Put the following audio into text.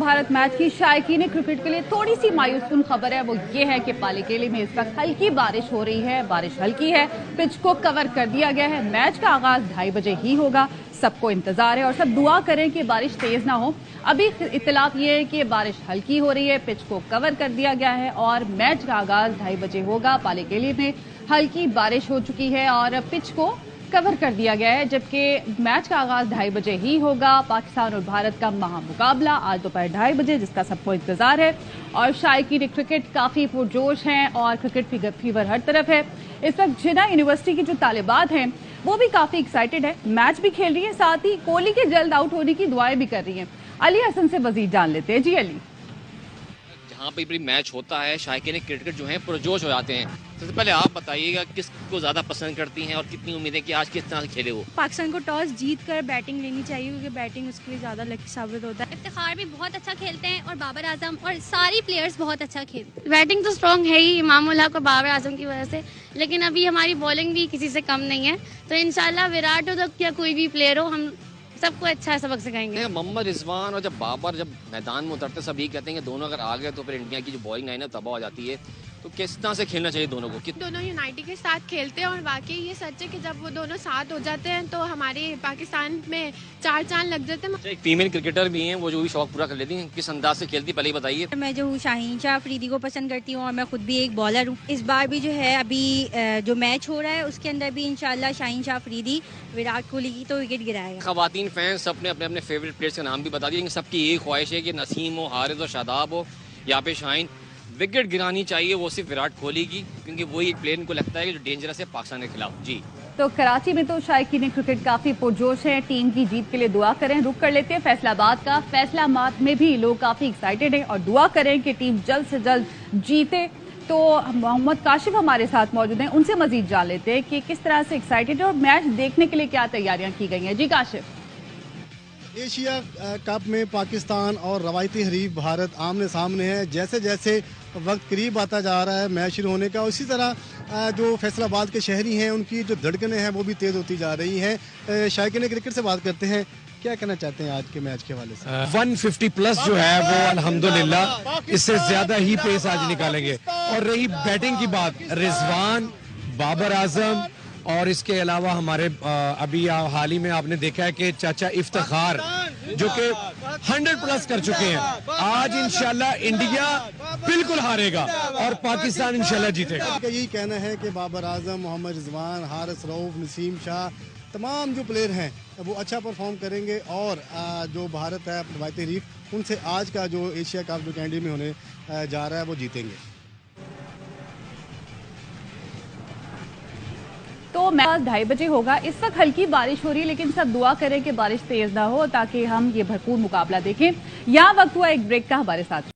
Bharat match की शायकीन cricket के लिए थोड़ी सी मायूसकुन खबर है। वो ये है कि पालीकेली में इस वक्त हल्की बारिश हो रही है। बारिश हल्की है, पिच को कवर कर दिया गया है। मैच का आगाज 2:30 बजे ही होगा। सबको इंतजार है और सब दुआ करें कि बारिश तेज ना हो। अभी इत्तलात ये है कि बारिश हल्की हो रही है, पिच को कवर कर दिया गया है और मैच का आगाज 2:30 बजे होगा। पालीकेली में हल्की बारिश हो चुकी है और पिच को कवर कर दिया गया है, जबकि मैच का आगाज 2:30 बजे ही होगा। पाकिस्तान और भारत का महामुकाबला आज दोपहर 2:30 बजे, जिसका सबको इंतजार है। और शायकीन क्रिकेट काफी पुरजोश हैं और क्रिकेट फीवर हर तरफ है। इस वक्त जिन्ना यूनिवर्सिटी की जो तालिबात हैं वो भी काफी एक्साइटेड है, मैच भी खेल रही है, साथ ही कोहली के जल्द आउट होने की दुआएं भी कर रही हैं। अली हसन से मजीद जान लेते हैं। जी अली, जहाँ पे भी मैच होता है शायकीन क्रिकेट जो है पुरजोश हो जाते हैं। सबसे पहले आप बताइएगा किसको ज्यादा पसंद करती हैं और कितनी उम्मीदें कि आज किस तरह से खेले वो? पाकिस्तान को टॉस जीत कर बैटिंग लेनी चाहिए, क्योंकि बैटिंग उसके लिए ज़्यादा लकी साबित होता है। इफ्तिखार भी बहुत अच्छा खेलते हैं और बाबर आजम और सारी प्लेयर्स बहुत अच्छा खेलते हैं। बैटिंग तो स्ट्रॉन्ग है ही इमामुल हक और बाबर आजम की वजह से, लेकिन अभी हमारी बॉलिंग भी किसी से कम नहीं है। तो इंशाल्लाह विराट हो तो या कोई भी प्लेयर हो, हम सबको अच्छा सबक सिखाएंगे। मोहम्मद रिजवान और जब बाबर जब मैदान में उतरते सब यही कहते हैं कि दोनों अगर आ गए तो फिर इंडिया की जो बॉलिंग लाइन है तबाह हो जाती है। तो किस तरह से खेलना चाहिए दोनों को? दोनों यूनाइटेड के साथ खेलते हैं और वाकई ये सच है कि जब वो दोनों साथ हो जाते हैं तो हमारे पाकिस्तान में चार चांद लग जाते हैं। एक फीमेल क्रिकेटर भी हैं, वो जो भी शौक पूरा कर लेती हैं, किस अंदाज से खेलती पहले ही बताइए। मैं जो हूँ शाहीन शाह अफरीदी को पसंद करती हूँ और मैं खुद भी एक बॉलर हूँ। इस बार भी जो है अभी जो मैच हो रहा है उसके अंदर भी इंशाल्लाह शाहीन शाह अफरीदी विराट कोहली की तो विकेट गिराएगा। खवातीन फैंस सबने अपने अपने फेवरेट प्लेयर्स का नाम भी बता दिया, सबकी यही ख्वाहिश है कि नसीम हो, हारिस हो, शादाब हो या पे शाहीन, विकेट गिरानी चाहिए वो सिर्फ विराट कोहली की, क्योंकि वही प्लेयर को लगता है कि जो डेंजरस है पाकिस्तान के खिलाफ। जी तो कराची में तो शायकीन क्रिकेट काफी पुरजोश है, टीम की जीत के लिए दुआ करें। रुक कर लेते हैं फैसलाबाद का। फैसलाबाद में भी लोग काफी एक्साइटेड हैं और दुआ करें कि टीम जल्द से जल्द जीते। तो मोहम्मद काशिफ हमारे साथ मौजूद हैं, उनसे मजीद जान लेते हैं कि किस तरह से एक्साइटेड है और मैच देखने के लिए क्या तैयारियां की गई हैं। जी काशिफ, एशिया कप में पाकिस्तान और रवायती हरीफ भारत आमने सामने है। जैसे जैसे वक्त करीब आता जा रहा है मैच शुरू होने का, उसी तरह जो फैसलाबाद के शहरी हैं उनकी जो धड़कनें हैं वो भी तेज़ होती जा रही हैं। शायकीन क्रिकेट से बात करते हैं, क्या कहना चाहते हैं आज के मैच के हवाले से? 150 प्लस जो है वो अल्हम्दुलिल्लाह इससे ज्यादा ही पेस आज निकालेंगे। और रही बैटिंग की बात, रिजवान, बाबर आजम और इसके अलावा हमारे अभी हाल ही में आपने देखा है कि चाचा इफ्तिखार जो कि 100 प्लस कर चुके हैं। आज इंशाल्लाह इंडिया बिल्कुल हारेगा और पाकिस्तान इंशाल्लाह जीतेगा। यही कहना है कि बाबर आजम, मोहम्मद रिजवान, हारिस रऊफ, नसीम शाह, तमाम जो प्लेयर हैं वो अच्छा परफॉर्म करेंगे और जो भारत है रवायती हरीफ उनसे आज का जो एशिया कप जो कैंडी में होने जा रहा है वो जीतेंगे। तो मैच 2:30 बजे होगा। इस वक्त हल्की बारिश हो रही है, लेकिन सब दुआ करें कि बारिश तेज ना हो ताकि हम ये भरपूर मुकाबला देखें। यहाँ वक्त हुआ एक ब्रेक का, हमारे साथ